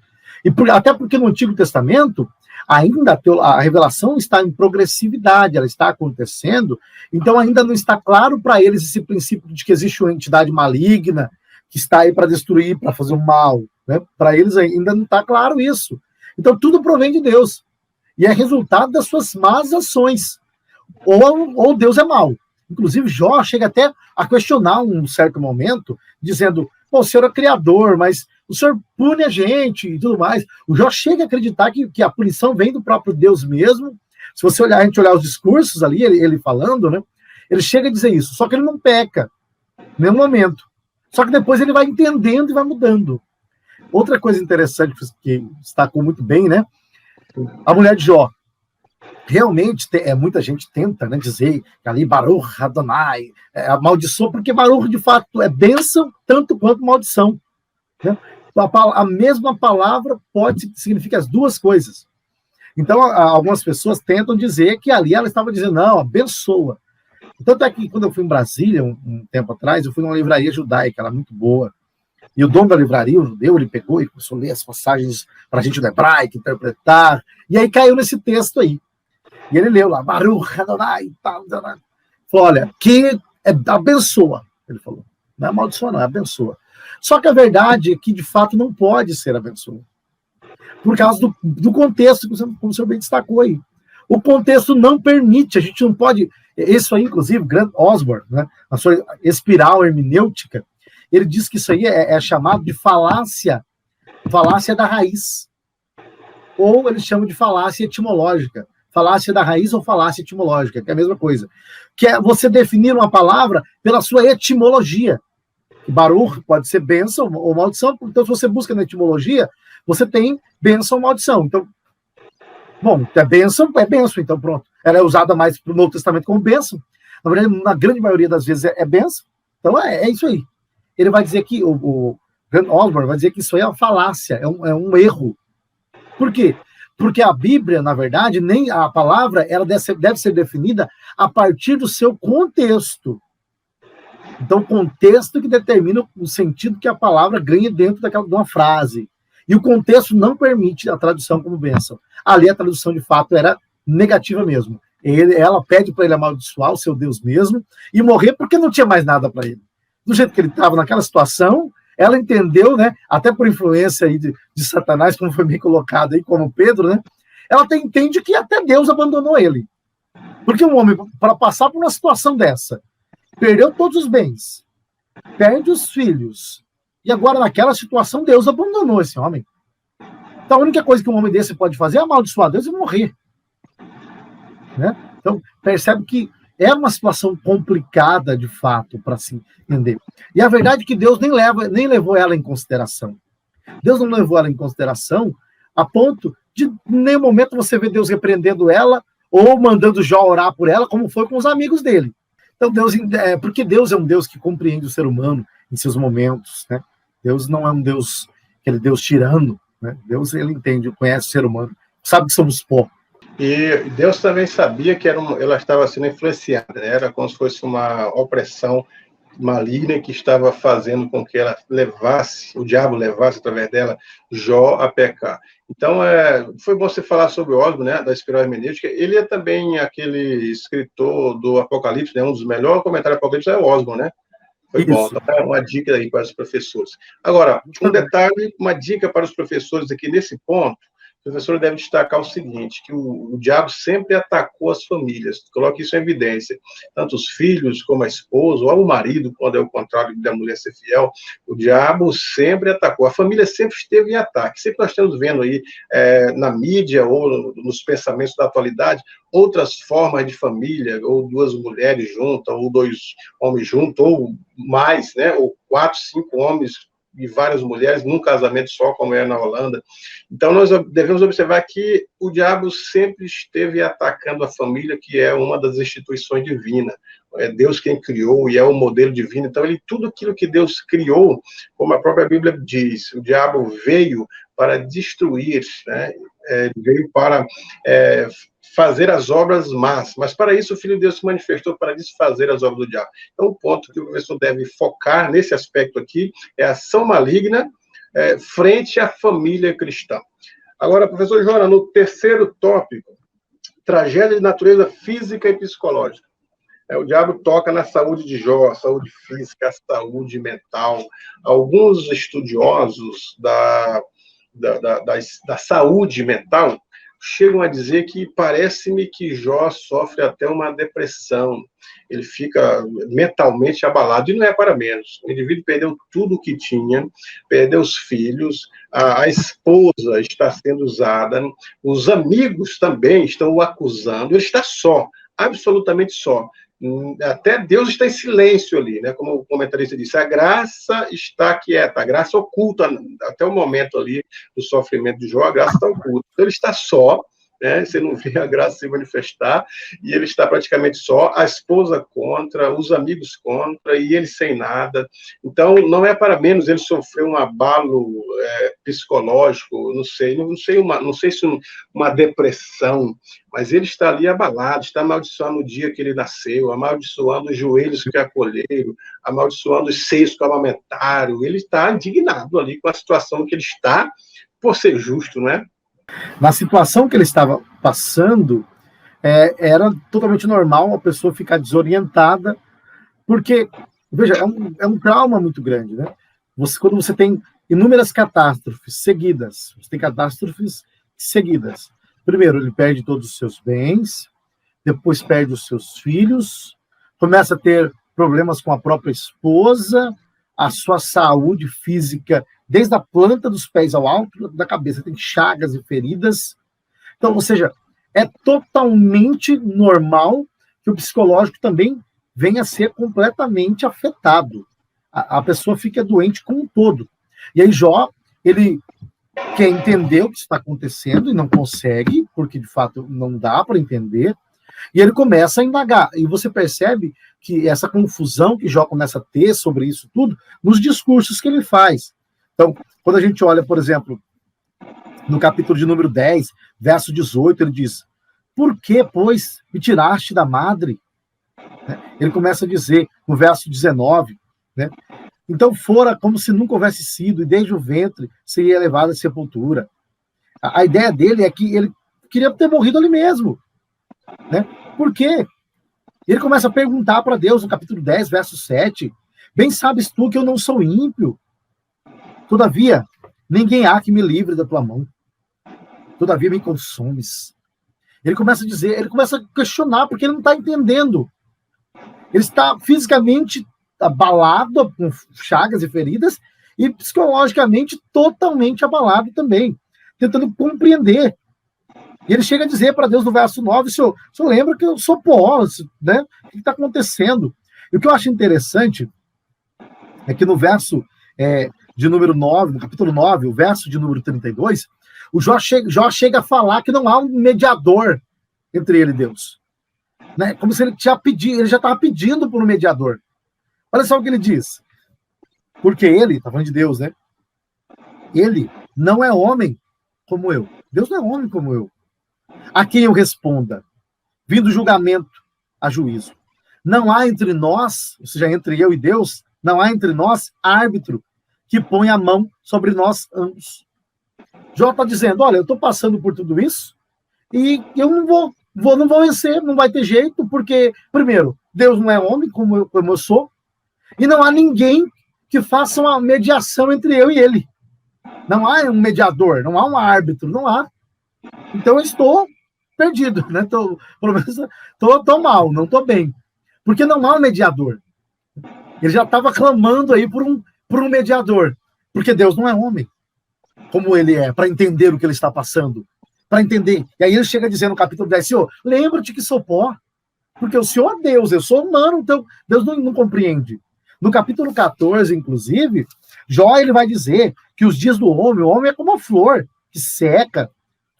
Até porque no Antigo Testamento, ainda a revelação está em progressividade, ela está acontecendo, então ainda não está claro para eles esse princípio de que existe uma entidade maligna que está aí para destruir, para fazer o mal, né? Para eles ainda não está claro isso. Então tudo provém de Deus, e é resultado das suas más ações, ou Deus é mau. Inclusive Jó chega até a questionar um certo momento, dizendo, pô, o Senhor é criador, mas o Senhor pune a gente e tudo mais. O Jó chega a acreditar que a punição vem do próprio Deus mesmo. Se a gente olhar os discursos ali, ele falando, né? Ele chega a dizer isso, só que ele não peca, em nenhum momento. Só que depois ele vai entendendo e vai mudando. Outra coisa interessante que destacou muito bem, né? A mulher de Jó. Realmente, muita gente tenta, né, dizer que ali Baruch Adonai amaldiçoou, porque Baruch, de fato, é bênção tanto quanto maldição. Né? A mesma palavra pode significar as duas coisas. Então, algumas pessoas tentam dizer que ali ela estava dizendo, não, abençoa. Tanto é que quando eu fui em Brasília, um tempo atrás, eu fui numa livraria judaica, ela é muito boa. E o dono da livraria, o judeu, ele pegou e começou a ler as passagens para a gente do hebraico, interpretar. E aí caiu nesse texto aí. E ele leu lá, Baruch Adonai, tal. Falou, olha, que abençoa. Ele falou, não é amaldiçoa, não, é abençoa. Só que a verdade é que, de fato, não pode ser abençoa. Por causa do contexto, como o senhor bem destacou aí. O contexto não permite, a gente não pode... Isso aí, inclusive, Grant Osborne, né, na sua espiral hermenêutica, ele diz que isso aí é chamado de falácia da raiz. Ou eles chamam de falácia etimológica. Falácia da raiz ou falácia etimológica, que é a mesma coisa. Que é você definir uma palavra pela sua etimologia. Baruch pode ser bênção ou maldição, então se você busca na etimologia, você tem bênção ou maldição. Então, bom, é bênção, então pronto. Ela é usada mais no Novo Testamento como bênção. Na verdade, na grande maioria das vezes é bênção. Então é isso aí. Ele vai dizer que, o Grant Osborne vai dizer que isso aí é uma falácia, é um erro. Por quê? Porque a Bíblia, na verdade, nem a palavra, ela deve ser definida a partir do seu contexto. Então, o contexto que determina o sentido que a palavra ganha dentro de uma frase. E o contexto não permite a tradução como bênção. Ali a tradução, de fato, era negativa mesmo. Ela pede para ele amaldiçoar o seu Deus mesmo e morrer porque não tinha mais nada para ele. Do jeito que ele estava naquela situação, ela entendeu, né, até por influência aí de Satanás, como foi bem colocado aí, como Pedro, né, ela entende que até Deus abandonou ele. Porque um homem, para passar por uma situação dessa, perdeu todos os bens, perde os filhos, e agora naquela situação Deus abandonou esse homem. Então a única coisa que um homem desse pode fazer é amaldiçoar Deus e morrer. Né? Então percebe que é uma situação complicada, de fato, para se entender. E a verdade é que Deus nem levou ela em consideração. Deus não levou ela em consideração a ponto de, em nenhum momento, você vê Deus repreendendo ela ou mandando Jó orar por ela, como foi com os amigos dele. Então, porque Deus é um Deus que compreende o ser humano em seus momentos. Né? Deus não é um Deus, aquele Deus tirano. Né? Deus, ele entende, conhece o ser humano, sabe que somos pó. E Deus também sabia que ela estava sendo influenciada, né? Era como se fosse uma opressão maligna que estava fazendo com que ela o diabo levasse através dela Jó a pecar. Então, foi bom você falar sobre Osborne, né, da espiral hermenêutica. Ele é também aquele escritor do Apocalipse, né, um dos melhores comentários do Apocalipse é o Osborne, né? Foi bom, então, uma dica aí para os professores. Agora, um detalhe, uma dica para os professores aqui nesse ponto. O professor deve destacar o seguinte, que o diabo sempre atacou as famílias, coloque isso em evidência, tanto os filhos como a esposa, ou o marido, quando é o contrário da mulher ser fiel, o diabo sempre atacou, a família sempre esteve em ataque, sempre nós estamos vendo aí na mídia ou nos pensamentos da atualidade, outras formas de família, ou duas mulheres juntas, ou dois homens juntos, ou mais, né, ou 4, 5 homens e várias mulheres num casamento só, como é na Holanda. Então, nós devemos observar que o diabo sempre esteve atacando a família, que é uma das instituições divinas. É Deus quem criou e é o modelo divino. Então, tudo aquilo que Deus criou, como a própria Bíblia diz, o diabo veio para destruir, né? Veio para fazer as obras más, mas para isso o Filho de Deus se manifestou para desfazer as obras do diabo. Então, o ponto que o professor deve focar nesse aspecto aqui é a ação maligna frente à família cristã. Agora, professor Jonas, no terceiro tópico, tragédia de natureza física e psicológica. O diabo toca na saúde de Jó, a saúde física, a saúde mental. Alguns estudiosos da saúde mental chegam a dizer que parece-me que Jó sofre até uma depressão, ele fica mentalmente abalado, e não é para menos. O indivíduo perdeu tudo o que tinha, perdeu os filhos, a esposa está sendo usada, os amigos também estão o acusando, ele está só, absolutamente só. Até Deus está em silêncio ali, né? Como o comentarista disse, a graça está quieta, a graça oculta, até o momento ali do sofrimento de Jó, a graça está oculta. Então, ele está só, né? Você não vê a graça se manifestar, e ele está praticamente só, a esposa contra, os amigos contra, e ele sem nada. Então, não é para menos, ele sofreu um abalo psicológico, não sei se uma depressão, mas ele está ali abalado, está amaldiçoando o dia que ele nasceu, amaldiçoando os joelhos que acolheram, amaldiçoando os seios que amamentaram. Ele está indignado ali com a situação que ele está, por ser justo, né? Na situação que ele estava passando, era totalmente normal a pessoa ficar desorientada, porque, veja, é um trauma muito grande, né? Quando você tem inúmeras catástrofes seguidas, você tem catástrofes seguidas. Primeiro, ele perde todos os seus bens, depois perde os seus filhos, começa a ter problemas com a própria esposa, a sua saúde física, desde a planta dos pés ao alto da cabeça, tem chagas e feridas. Então, ou seja, é totalmente normal que o psicológico também venha a ser completamente afetado. A pessoa fica doente como um todo. E aí Jó, ele quer entender o que está acontecendo e não consegue, porque de fato não dá para entender, e ele começa a indagar. E você percebe que essa confusão que Jó começa a ter sobre isso tudo, nos discursos que ele faz. Então, quando a gente olha, por exemplo, no capítulo de número 10, verso 18, ele diz: por que, pois, me tiraste da madre? Ele começa a dizer, no verso 19, né? Então fora como se nunca houvesse sido, e desde o ventre seria levado à sepultura. A ideia dele é que ele queria ter morrido ali mesmo, né? Por quê? Ele começa a perguntar para Deus, no capítulo 10, verso 7, bem sabes tu que eu não sou ímpio, todavia, ninguém há que me livre da tua mão, todavia me consumes. Ele começa a dizer, ele começa a questionar, porque ele não está entendendo. Ele está fisicamente abalado, com chagas e feridas, e psicologicamente totalmente abalado também, tentando compreender. E ele chega a dizer para Deus no verso 9, o senhor lembra que eu sou pó, né? O que está acontecendo? E o que eu acho interessante é que no verso de número 9, no capítulo 9, o verso de número 32, o Jó chega a falar que não há um mediador entre ele e Deus. Né? Como se ele já estava pedindo por um mediador. Olha só o que ele diz. Porque ele, está falando de Deus, né? Ele não é homem como eu. Deus não é homem como eu. A quem eu responda, vindo julgamento a juízo. Não há entre nós, ou seja, entre eu e Deus, não há entre nós árbitro que põe a mão sobre nós ambos. Jó está dizendo, olha, eu estou passando por tudo isso e eu não vou vencer, não vai ter jeito, porque, primeiro, Deus não é homem como eu sou, e não há ninguém que faça uma mediação entre eu e ele. Não há um mediador, não há um árbitro, não há. Então eu estou perdido, né? Pelo menos estou mal, não estou bem. Porque não há um mediador. Ele já estava clamando aí por um mediador. Porque Deus não é homem, como ele é, para entender o que ele está passando. Para entender. E aí ele chega a dizer no capítulo 10, Senhor, lembra-te que sou pó. Porque o Senhor é Deus, eu sou humano, então Deus não compreende. No capítulo 14, inclusive, Jó ele vai dizer que os dias do homem, o homem é como a flor, que seca,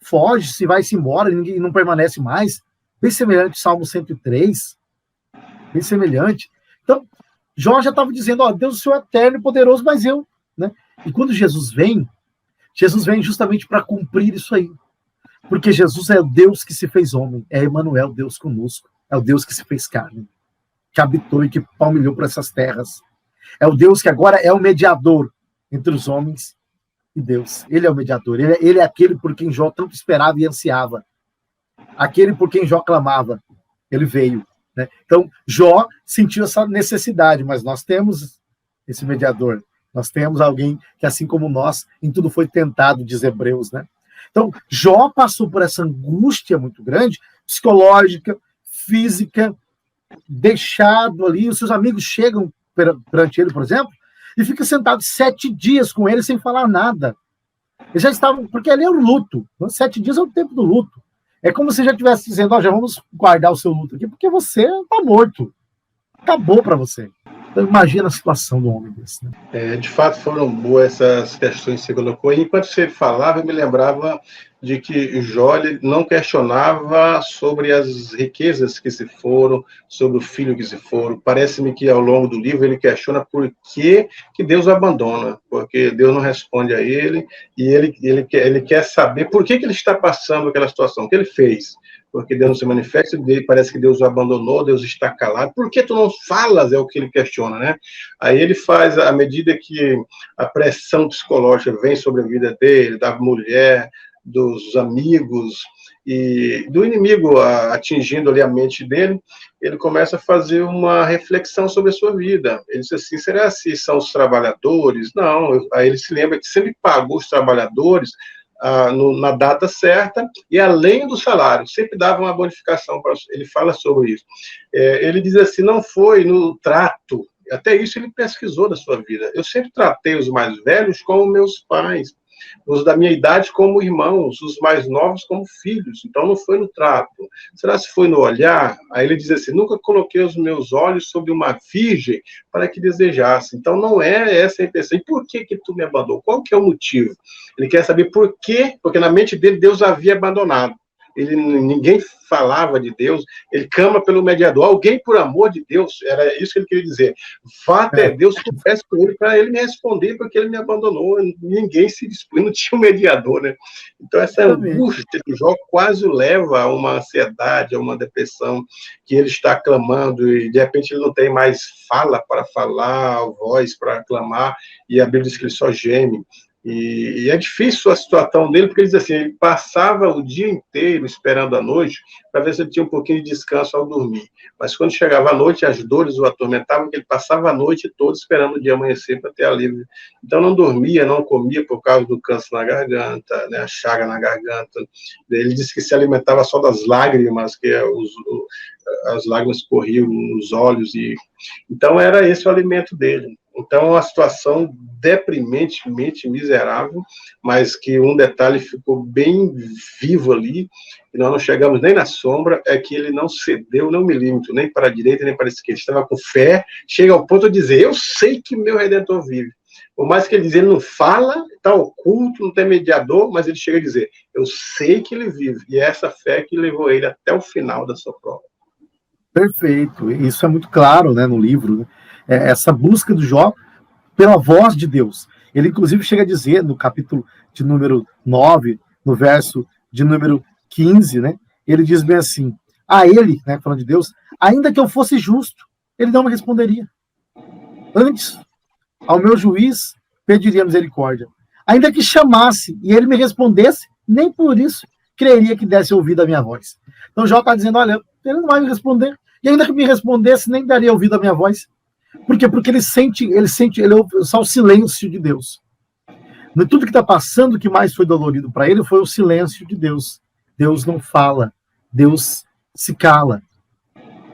foge, se vai-se embora, ninguém não permanece mais. Bem semelhante ao Salmo 103. Bem semelhante. Então, Jó já estava dizendo, ó, Deus, o Senhor é eterno e poderoso, mas eu, né? E quando Jesus vem justamente para cumprir isso aí. Porque Jesus é o Deus que se fez homem, é Emanuel, Deus conosco, é o Deus que se fez carne, que habitou e que palmilhou por essas terras. É o Deus que agora é o mediador entre os homens e Deus. Ele é o mediador, ele é aquele por quem Jó tanto esperava e ansiava. Aquele por quem Jó clamava, ele veio. Né? Então, Jó sentiu essa necessidade, mas nós temos esse mediador. Nós temos alguém que, assim como nós, em tudo foi tentado, diz Hebreus, né? Então, Jó passou por essa angústia muito grande, psicológica, física, deixado ali, os seus amigos chegam perante ele, por exemplo, e ficam sentados 7 dias com ele sem falar nada. Eles já estavam, porque ali é o luto, 7 dias é o tempo do luto. É como se já estivesse dizendo, ó, já vamos guardar o seu luto aqui, porque você está morto. Acabou para você. Então, imagina a situação do homem desse. Né? De fato, foram boas essas questões que você colocou. E enquanto você falava, eu me lembrava de que Jó não questionava sobre as riquezas que se foram, sobre o filho que se foram. Parece-me que ao longo do livro ele questiona por que Deus o abandona, porque Deus não responde a ele, e ele quer saber por que ele está passando aquela situação, o que ele fez. Porque Deus não se manifesta, parece que Deus o abandonou, Deus está calado. Por que tu não falas? É o que ele questiona, né? Aí ele faz, à medida que a pressão psicológica vem sobre a vida dele, da mulher, dos amigos e do inimigo atingindo ali a mente dele, ele começa a fazer uma reflexão sobre a sua vida. Ele diz assim, será se são os trabalhadores? Não, aí ele se lembra que sempre pagou os trabalhadores na data certa e além do salário, sempre dava uma bonificação. Ele fala sobre isso. Ele diz assim, não foi no trato, até isso ele pesquisou da sua vida. Eu sempre tratei os mais velhos como meus pais, os da minha idade como irmãos, os mais novos como filhos. Então não foi no trato. Será se foi no olhar? Aí ele diz assim, nunca coloquei os meus olhos sobre uma virgem para que desejasse. Então não é essa a intenção. E por que tu me abandonou? Qual que é o motivo? Ele quer saber por quê, porque na mente dele Deus havia abandonado. Ninguém falava de Deus, ele clama pelo mediador, alguém por amor de Deus, era isso que ele queria dizer, vá até Deus, confesse com ele, para ele me responder, porque ele me abandonou, ninguém se dispõe, não tinha um mediador, né? Então essa angústia que Jó quase o leva a uma ansiedade, a uma depressão, que ele está clamando, e de repente ele não tem mais fala para falar, voz para clamar, e a Bíblia diz que ele só geme. E é difícil a situação dele, porque ele diz assim, ele passava o dia inteiro esperando a noite para ver se ele tinha um pouquinho de descanso ao dormir. Mas quando chegava a noite, as dores o atormentavam, porque ele passava a noite toda esperando o dia amanhecer para ter alívio. Então não dormia, não comia por causa do câncer na garganta, né, a chaga na garganta. Ele disse que se alimentava só das lágrimas, que as lágrimas corriam nos olhos. Então era esse o alimento dele. Então, uma situação deprimentemente miserável, mas que um detalhe ficou bem vivo ali, e nós não chegamos nem na sombra, é que ele não cedeu nem um milímetro, nem para a direita, nem para a esquerda. Estava com fé, chega ao ponto de dizer, eu sei que meu Redentor vive. Por mais que ele diz, ele não fala, está oculto, não tem mediador, mas ele chega a dizer, eu sei que ele vive. E é essa fé que levou ele até o final da sua prova. Perfeito. Isso é muito claro, né, no livro, né? Essa busca do Jó pela voz de Deus. Ele, inclusive, chega a dizer, no capítulo de número 9, no verso de número 15, né, ele diz bem assim, a ele, né, falando de Deus, ainda que eu fosse justo, ele não me responderia. Antes, ao meu juiz, pediria misericórdia. Ainda que chamasse e ele me respondesse, nem por isso creria que desse ouvido à minha voz. Então, Jó está dizendo, olha, ele não vai me responder. E ainda que me respondesse, nem daria ouvido à minha voz. Por quê? Porque ele ouve só o silêncio de Deus. Tudo que está passando, que mais foi dolorido para ele foi o silêncio de Deus. Deus não fala, Deus se cala.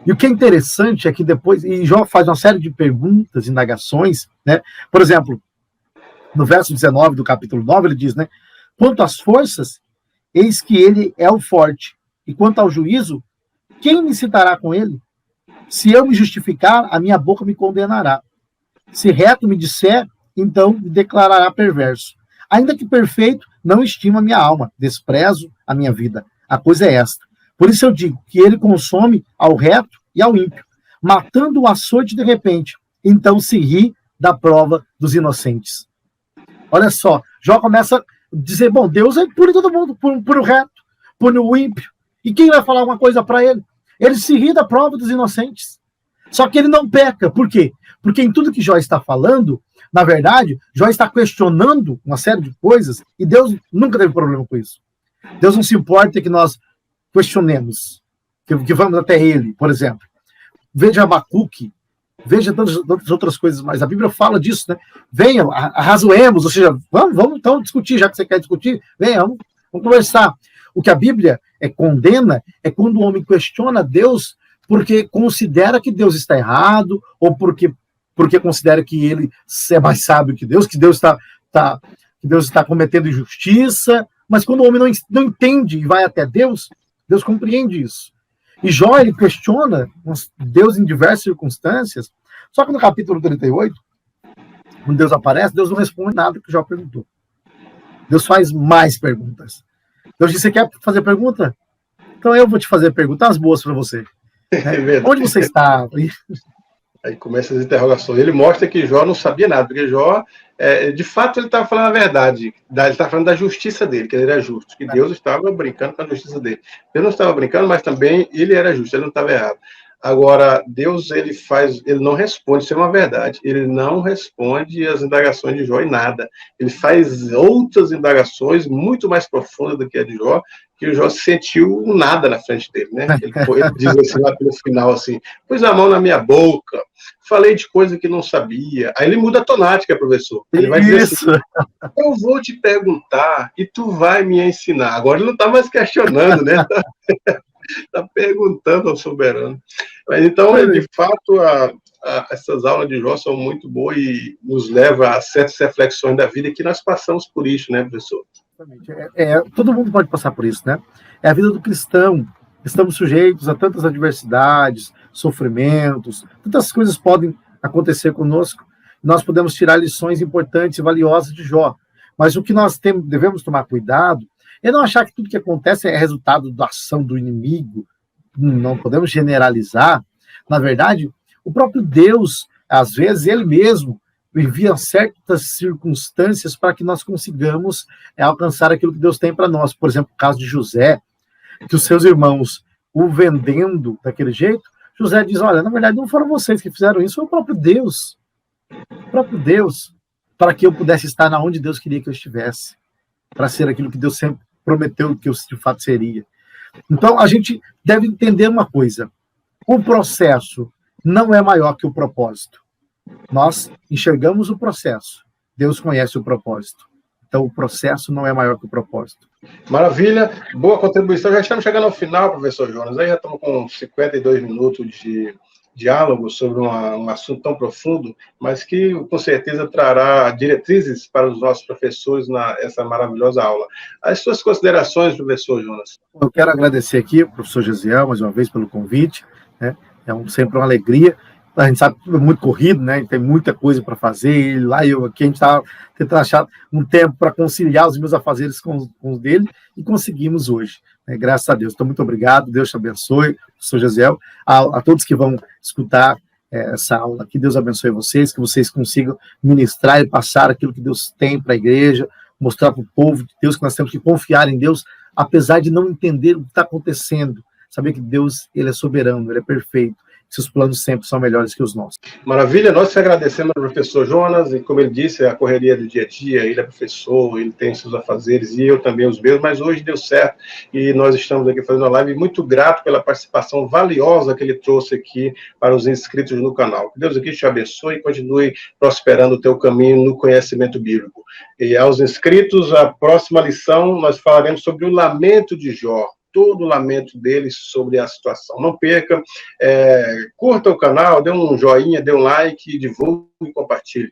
E o que é interessante é que depois, e Jó faz uma série de perguntas, indagações, né? Por exemplo, no verso 19 do capítulo 9, ele diz, né? Quanto às forças, eis que ele é o forte, e quanto ao juízo, quem me citará com ele? Se eu me justificar, a minha boca me condenará. Se reto me disser, então me declarará perverso. Ainda que perfeito, não estima a minha alma, desprezo a minha vida. A coisa é esta. Por isso eu digo que ele consome ao reto e ao ímpio, matando o açoite de repente. Então se ri da prova dos inocentes. Olha só, Jó começa a dizer, bom, Deus pune todo mundo, pune o reto, pune o ímpio. E quem vai falar alguma coisa para ele? Ele se ri da prova dos inocentes. Só que ele não peca. Por quê? Porque em tudo que Jó está falando, na verdade, Jó está questionando uma série de coisas e Deus nunca teve problema com isso. Deus não se importa que nós questionemos, que vamos até ele, por exemplo. Veja Abacuque, veja tantas outras coisas mais. A Bíblia fala disso, né? Venha, arrazoemos, ou seja, vamos então discutir, já que você quer discutir, venha, vamos conversar. O que a Bíblia condena é quando o homem questiona Deus porque considera que Deus está errado, ou porque considera que ele é mais sábio que Deus está cometendo injustiça. Mas quando o homem não entende e vai até Deus, Deus compreende isso. E Jó, ele questiona Deus em diversas circunstâncias, Só que no capítulo 38, quando Deus aparece, Deus não responde nada que Jó perguntou. Deus faz mais perguntas. Deus disse: você quer fazer pergunta? Então eu vou te fazer perguntas boas para você. Onde você está? Aí começam as interrogações. Ele mostra que Jó não sabia nada, porque Jó, de fato, ele estava falando a verdade. Ele estava falando da justiça dele, que ele era justo, que Deus estava brincando com a justiça dele. Deus não estava brincando, mas também ele era justo, ele não estava errado. Agora, Deus, ele não responde, isso é uma verdade, ele não responde as indagações de Jó em nada. Ele faz outras indagações muito mais profundas do que a de Jó, que o Jó sentiu nada na frente dele, né? Ele diz assim lá pelo final, assim, pus a mão na minha boca, falei de coisa que não sabia. Aí ele muda a tonática, professor. Ele vai dizer assim: eu vou te perguntar e tu vai me ensinar. Agora ele não está mais questionando, né? Está perguntando ao soberano. Mas então, de fato, essas aulas de Jó são muito boas e nos levam a certas reflexões da vida que nós passamos por isso, né, professor? Todo mundo pode passar por isso, né? É a vida do cristão. Estamos sujeitos a tantas adversidades, sofrimentos, tantas coisas podem acontecer conosco. Nós podemos tirar lições importantes e valiosas de Jó. Mas o que nós devemos tomar cuidado é não achar que tudo que acontece é resultado da ação do inimigo. Não podemos generalizar. Na verdade, o próprio Deus, às vezes, ele mesmo envia certas circunstâncias para que nós consigamos alcançar aquilo que Deus tem para nós. Por exemplo, o caso de José, que os seus irmãos o vendendo daquele jeito, José diz: olha, na verdade não foram vocês que fizeram isso, foi o próprio Deus. O próprio Deus, para que eu pudesse estar na onde Deus queria que eu estivesse, para ser aquilo que Deus sempre prometeu que eu de fato seria. Então, a gente deve entender uma coisa: o processo não é maior que o propósito. Nós enxergamos o processo, Deus conhece o propósito. Então, o processo não é maior que o propósito. Maravilha, boa contribuição. Já estamos chegando ao final, professor Jonas. Aí já estamos com 52 minutos de diálogo sobre um assunto tão profundo, mas que com certeza trará diretrizes para os nossos professores nessa maravilhosa aula. As suas considerações, professor Jonas? Eu quero agradecer aqui ao professor Gesiel, mais uma vez, pelo convite, né? Sempre uma alegria. A gente sabe que tudo é muito corrido, né? Tem muita coisa para fazer, e lá eu aqui, a gente está tentando achar um tempo para conciliar os meus afazeres com os dele, e conseguimos hoje, né? Graças a Deus. Então, muito obrigado, Deus te abençoe, professor Gesiel, a todos que vão escutar essa aula aqui, Deus abençoe vocês, que vocês consigam ministrar e passar aquilo que Deus tem para a igreja, mostrar para o povo de Deus que nós temos que confiar em Deus, apesar de não entender o que está acontecendo, saber que Deus, ele é soberano, ele é perfeito, seus planos sempre são melhores que os nossos. Maravilha, nós te agradecemos ao professor Jonas, e como ele disse, a correria do dia a dia, ele é professor, ele tem seus afazeres, e eu também os meus, mas hoje deu certo, e nós estamos aqui fazendo uma live, muito grato pela participação valiosa que ele trouxe aqui para os inscritos no canal. Que Deus aqui te abençoe e continue prosperando o teu caminho no conhecimento bíblico. E aos inscritos, a próxima lição, nós falaremos sobre o lamento de Jó, todo o lamento deles sobre a situação. Não perca, curta o canal, dê um joinha, dê um like, divulgue e compartilhe.